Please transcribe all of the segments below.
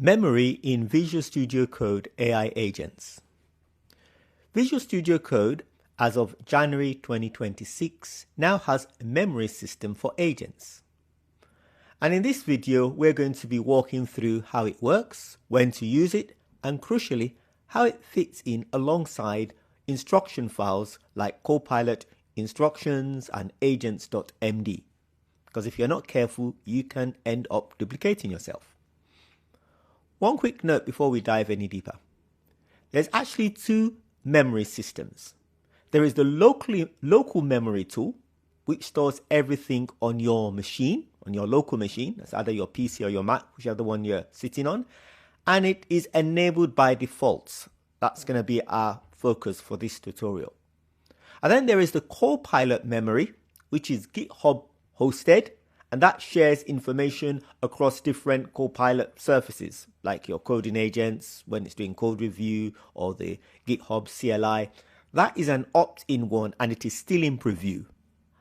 Memory in Visual Studio Code AI agents. Visual Studio Code, as of January 2026, now has a memory system for agents. And in this video, we're going to be walking through how it works, when to use it, and crucially, how it fits in alongside instruction files like Copilot instructions and agents.md. Because if you're not careful, you can end up duplicating yourself. One quick note before we dive any deeper. There's actually two memory systems. There is the local memory tool, which stores everything on your machine, on your local machine. That's either your PC or your Mac, whichever one you're sitting on. And it is enabled by default. That's going to be our focus for this tutorial. And then there is the Copilot memory, which is GitHub hosted. And that shares information across different Copilot surfaces, like your coding agents when it's doing code review or the GitHub CLI. That is an opt-in one and it is still in preview.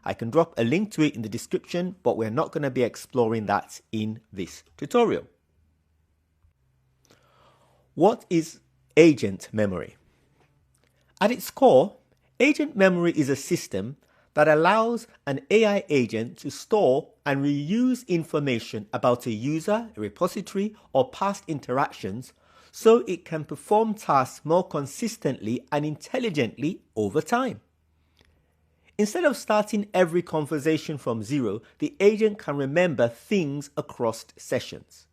I can drop a link to it in the description, but we're not going to be exploring that in this tutorial. What is agent memory? At its core, agent memory is a system that allows an AI agent to store and reuse information about a user, a repository, or past interactions so it can perform tasks more consistently and intelligently over time. Instead of starting every conversation from zero, the agent can remember things across sessions.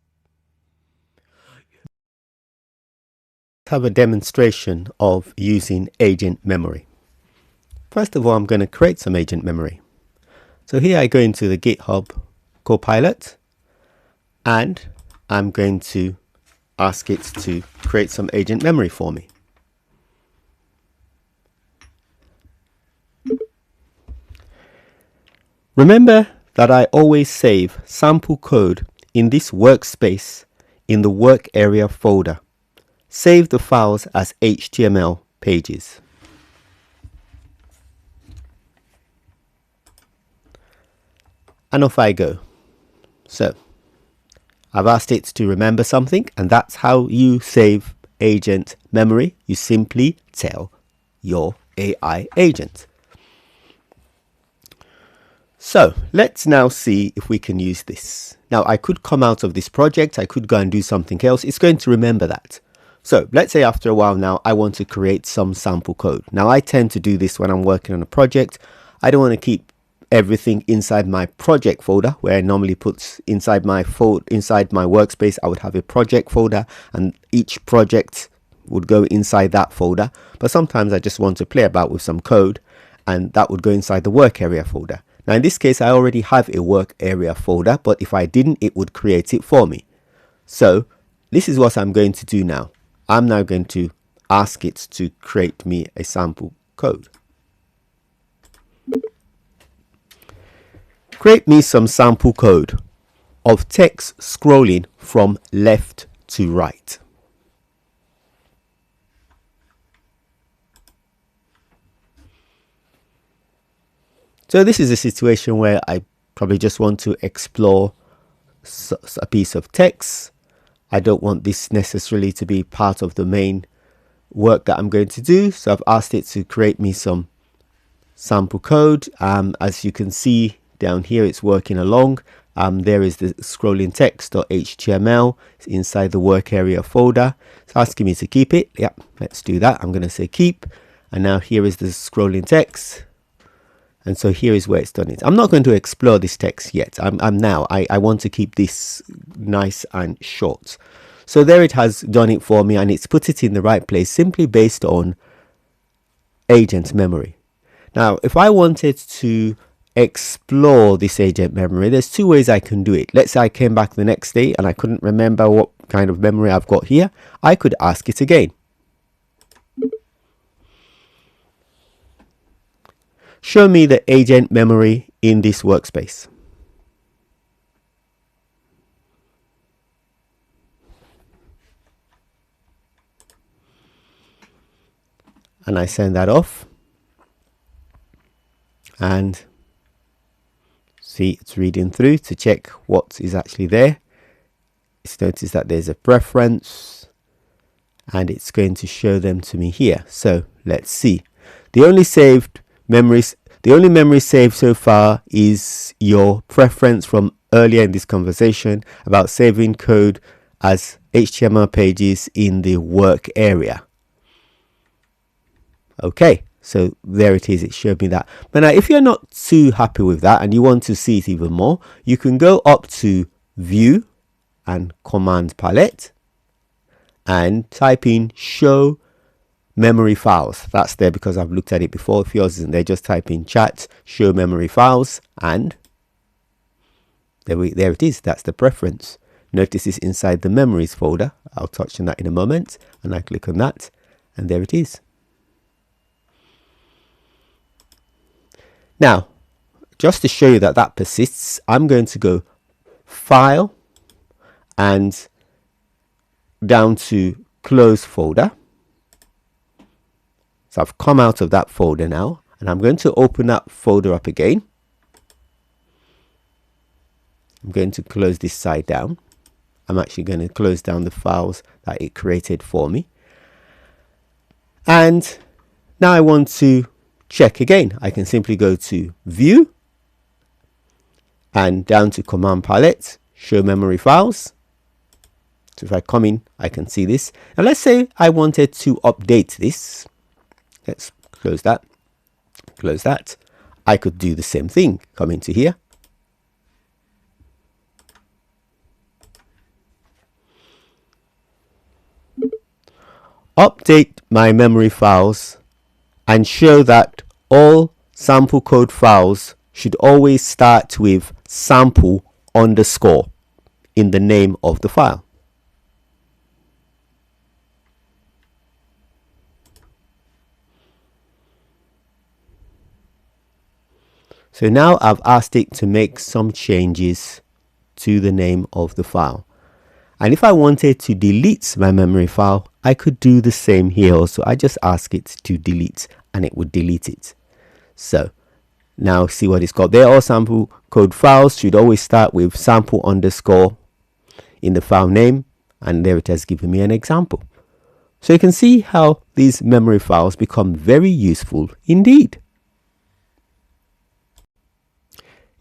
Let's have a demonstration of using agent memory. First of all, I'm going to create some agent memory. So here I go into the GitHub Copilot and I'm going to ask it to create some agent memory for me. Remember that I always save sample code in this workspace in the work area folder. Save the files as HTML pages. And off I go. So I've asked it to remember something, and that's how you save agent memory. You simply tell your AI agent. So let's now see if we can use this. Now I could come out of this project, I could go and do something else. It's going to remember that. So let's say after a while now, I want to create some sample code. Now I tend to do this when I'm working on a project. I don't want to keep everything inside my project folder, where I normally put inside my workspace. I would have a project folder and each project would go inside that folder. But sometimes I just want to play about with some code and that would go inside the work area folder. Now in this case, I already have a work area folder, but if I didn't, it would create it for me. So this is what I'm going to do now. I'm now going to ask it to create me a sample code. Create me some sample code of text scrolling from left to right. So this is a situation where I probably just want to explore a piece of text. I don't want this necessarily to be part of the main work that I'm going to do. So I've asked it to create me some sample code. As you can see, down here it's working along. There is the scrolling text.html. It's inside the work area folder. It's asking me to keep it. Yep, let's do that. I'm going to say keep. And now here is the scrolling text. And so here is where it's done it. I'm not going to explore this text yet. I want to keep this nice and short. So there it has done it for me and it's put it in the right place simply based on agent memory. Now, if I wanted to explore this agent memory, there's two ways I can do it. Let's say I came back the next day and I couldn't remember what kind of memory I've got here. I could ask it again. Show me the agent memory in this workspace. And I send that off. And see, it's reading through to check what is actually there. notice that there's a preference and it's going to show them to me here. So let's see. The only memory saved so far is your preference from earlier in this conversation about saving code as HTML pages in the work area. Okay, so there it is. It showed me that. But now if you're not too happy with that and you want to see it even more, you can go up to View and Command Palette and type in Show Memory Files. That's there because I've looked at it before. If yours isn't there, just type in chat, Show Memory Files, and there it is. That's the preference. Notice it's inside the Memories folder. I'll touch on that in a moment, and I click on that, and there it is. Now, just to show you that that persists, I'm going to go File and down to Close Folder. So I've come out of that folder now, and I'm going to open that folder up again. I'm going to close this side down. I'm actually going to close down the files that it created for me. And now I want to check again. I can simply go to View and down to Command Palette, Show Memory Files. So if I come in, I can see this. And let's say I wanted to update this. Let's close that. Close that. I could do the same thing. Come into here. Update my memory files and show that all sample code files should always start with sample underscore in the name of the file. So now I've asked it to make some changes to the name of the file. And if I wanted to delete my memory file, I could do the same here also. I just ask it to delete and it would delete it. So now see what it's got there. All sample code files should always start with sample underscore in the file name. And there it has given me an example. So you can see how these memory files become very useful indeed.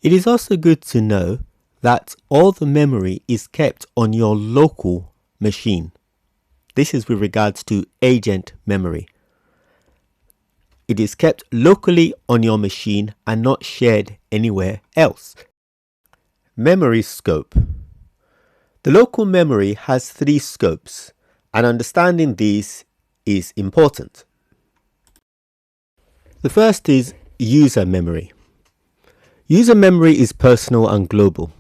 It is also good to know that all the memory is kept on your local machine. This is with regards to agent memory. It is kept locally on your machine and not shared anywhere else. Memory scope. The local memory has 3 scopes, and understanding these is important. The first is user memory. User memory is personal and global.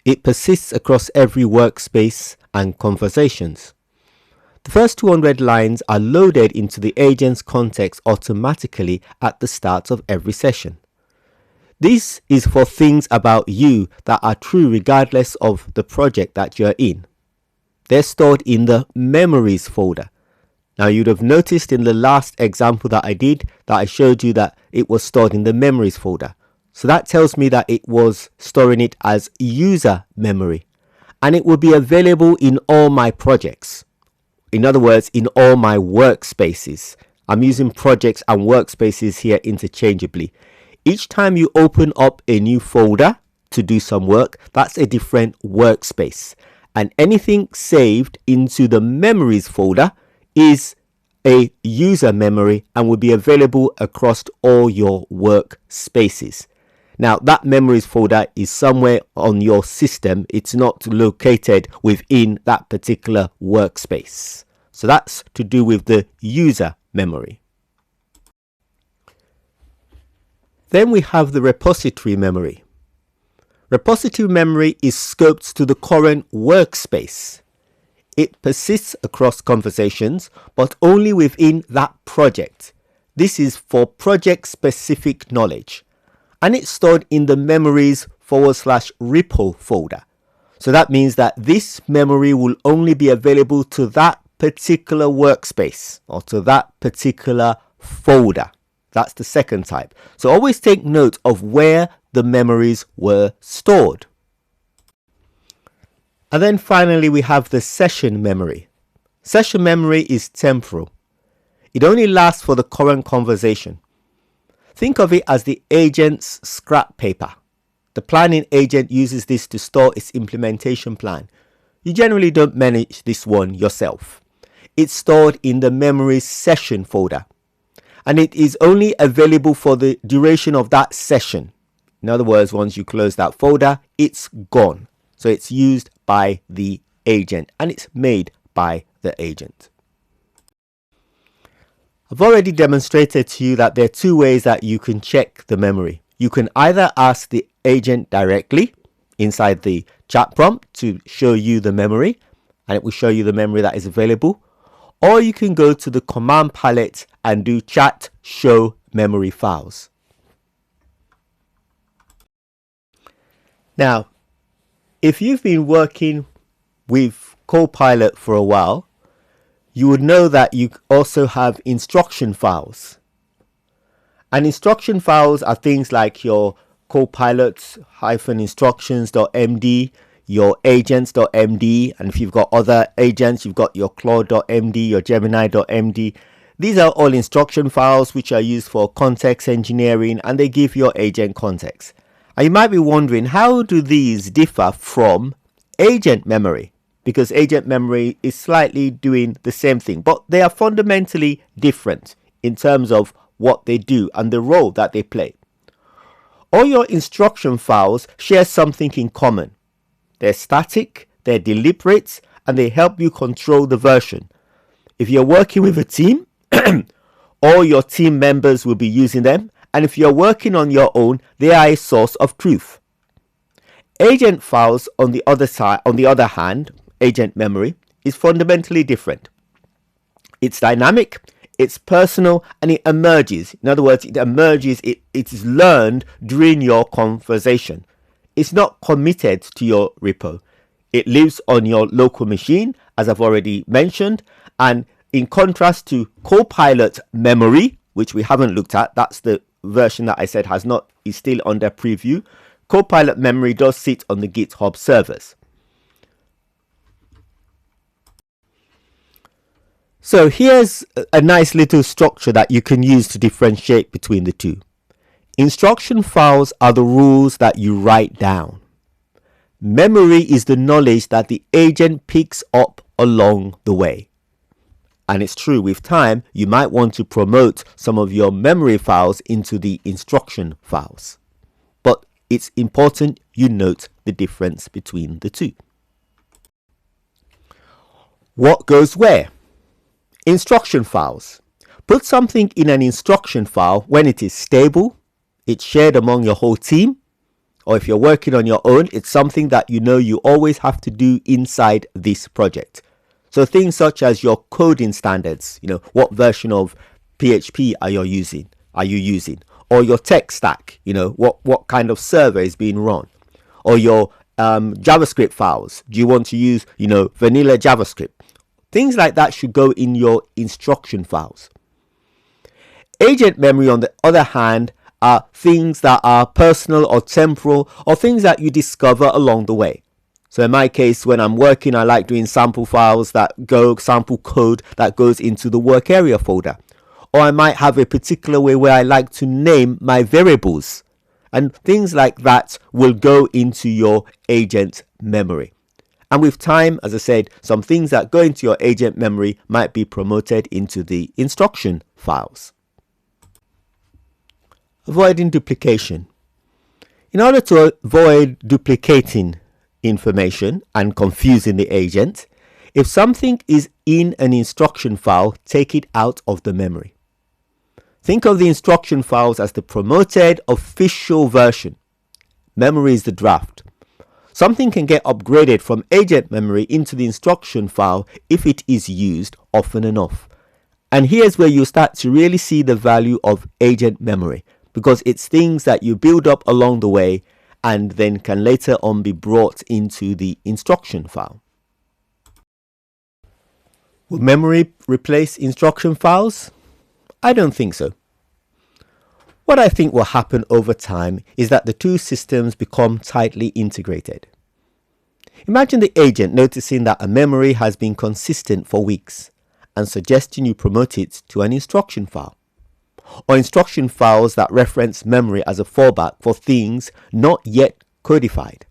It persists across every workspace and conversations. The first 200 lines are loaded into the agent's context automatically at the start of every session. This is for things about you that are true regardless of the project that you're in. They're stored in the memories folder. Now you'd have noticed in the last example that I did that I showed you that it was stored in the memories folder. So that tells me that it was storing it as user memory, and it will be available in all my projects. In other words, in all my workspaces. I'm using projects and workspaces here interchangeably. Each time you open up a new folder to do some work, that's a different workspace. And anything saved into the memories folder is a user memory and will be available across all your workspaces. Now that memories folder is somewhere on your system. It's not located within that particular workspace. So that's to do with the user memory. Then we have the repository memory. Repository memory is scoped to the current workspace. It persists across conversations, but only within that project. This is for project-specific knowledge. And it's stored in the memories/repo folder. So that means that this memory will only be available to that particular workspace or to that particular folder. That's the second type. So always take note of where the memories were stored. And then finally, we have the session memory. Session memory is temporal. It only lasts for the current conversation. Think of it as the agent's scrap paper. The planning agent uses this to store its implementation plan. You generally don't manage this one yourself. It's stored in the memory session folder, and it is only available for the duration of that session. In other words, once you close that folder, it's gone. So it's used by the agent and it's made by the agent. I've already demonstrated to you that there are two ways that you can check the memory. You can either ask the agent directly inside the chat prompt to show you the memory, and it will show you the memory that is available, or you can go to the command palette and do chat show memory files. Now, if you've been working with Copilot for a while, you would know that you also have instruction files. And instruction files are things like your copilot-instructions.md, your agents.md, and if you've got other agents, you've got your Claude.md, your Gemini.md. These are all instruction files which are used for context engineering, and they give your agent context. And you might be wondering, how do these differ from agent memory? Because agent memory is slightly doing the same thing, but they are fundamentally different in terms of what they do and the role that they play. All your instruction files share something in common. They're static, they're deliberate, and they help you control the version. If you're working with a team, all your team members will be using them, and if you're working on your own, they are a source of truth. Agent files, on the other hand, agent memory, is fundamentally different. It's dynamic, it's personal, and it emerges. In other words, it emerges, it is learned during your conversation. It's not committed to your repo. It lives on your local machine, as I've already mentioned, and in contrast to Copilot memory, which we haven't looked at, that's the version that I said is still under preview. Copilot memory does sit on the GitHub servers. So here's a nice little structure that you can use to differentiate between the two. Instruction files are the rules that you write down. Memory is the knowledge that the agent picks up along the way. And it's true, with time, you might want to promote some of your memory files into the instruction files. But it's important you note the difference between the two. What goes where? Instruction files. Put something in an instruction file when it is stable, it's shared among your whole team, or if you're working on your own, it's something that you know you always have to do inside this project. So things such as your coding standards, what version of PHP are you using? Or your tech stack, what kind of server is being run? Or your JavaScript files. Do you want to use, vanilla JavaScript? Things like that should go in your instruction files. Agent memory, on the other hand, are things that are personal or temporal, or things that you discover along the way. So in my case, when I'm working, I like doing sample code that goes into the work area folder. Or I might have a particular way where I like to name my variables. And things like that will go into your agent memory. And with time, as I said, some things that go into your agent memory might be promoted into the instruction files. Avoiding duplication. In order to avoid duplicating information and confusing the agent, if something is in an instruction file, take it out of the memory. Think of the instruction files as the promoted official version. Memory is the draft. Something can get upgraded from agent memory into the instruction file if it is used often enough. And here's where you start to really see the value of agent memory, because it's things that you build up along the way and then can later on be brought into the instruction file. Will memory replace instruction files? I don't think so. What I think will happen over time is that the two systems become tightly integrated. Imagine the agent noticing that a memory has been consistent for weeks and suggesting you promote it to an instruction file, or instruction files that reference memory as a fallback for things not yet codified.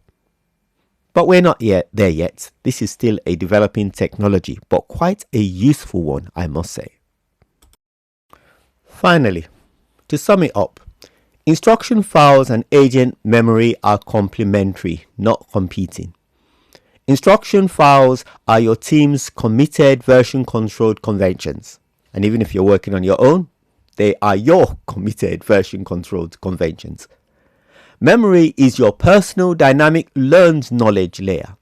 But we're not yet there yet. This is still a developing technology, but quite a useful one, I must say. Finally, to sum it up, instruction files and agent memory are complementary, not competing. Instruction files are your team's committed version-controlled conventions. And even if you're working on your own, they are your committed version-controlled conventions. Memory is your personal dynamic learned knowledge layer.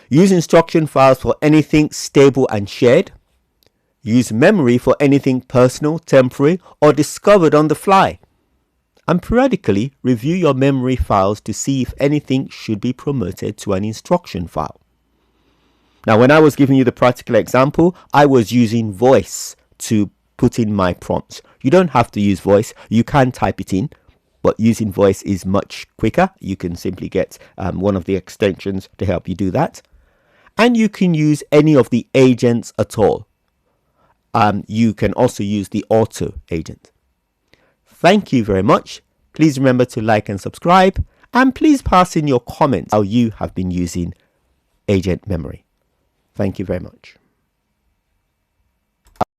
Use instruction files for anything stable and shared. Use memory for anything personal, temporary, or discovered on the fly. And periodically review your memory files to see if anything should be promoted to an instruction file. Now, when I was giving you the practical example, I was using voice to put in my prompts. You don't have to use voice. You can type it in, but using voice is much quicker. You can simply get one of the extensions to help you do that. And you can use any of the agents at all. You can also use the auto agent. Thank you very much. Please remember to like and subscribe, and please pass in your comments how you have been using agent memory. Thank you very much.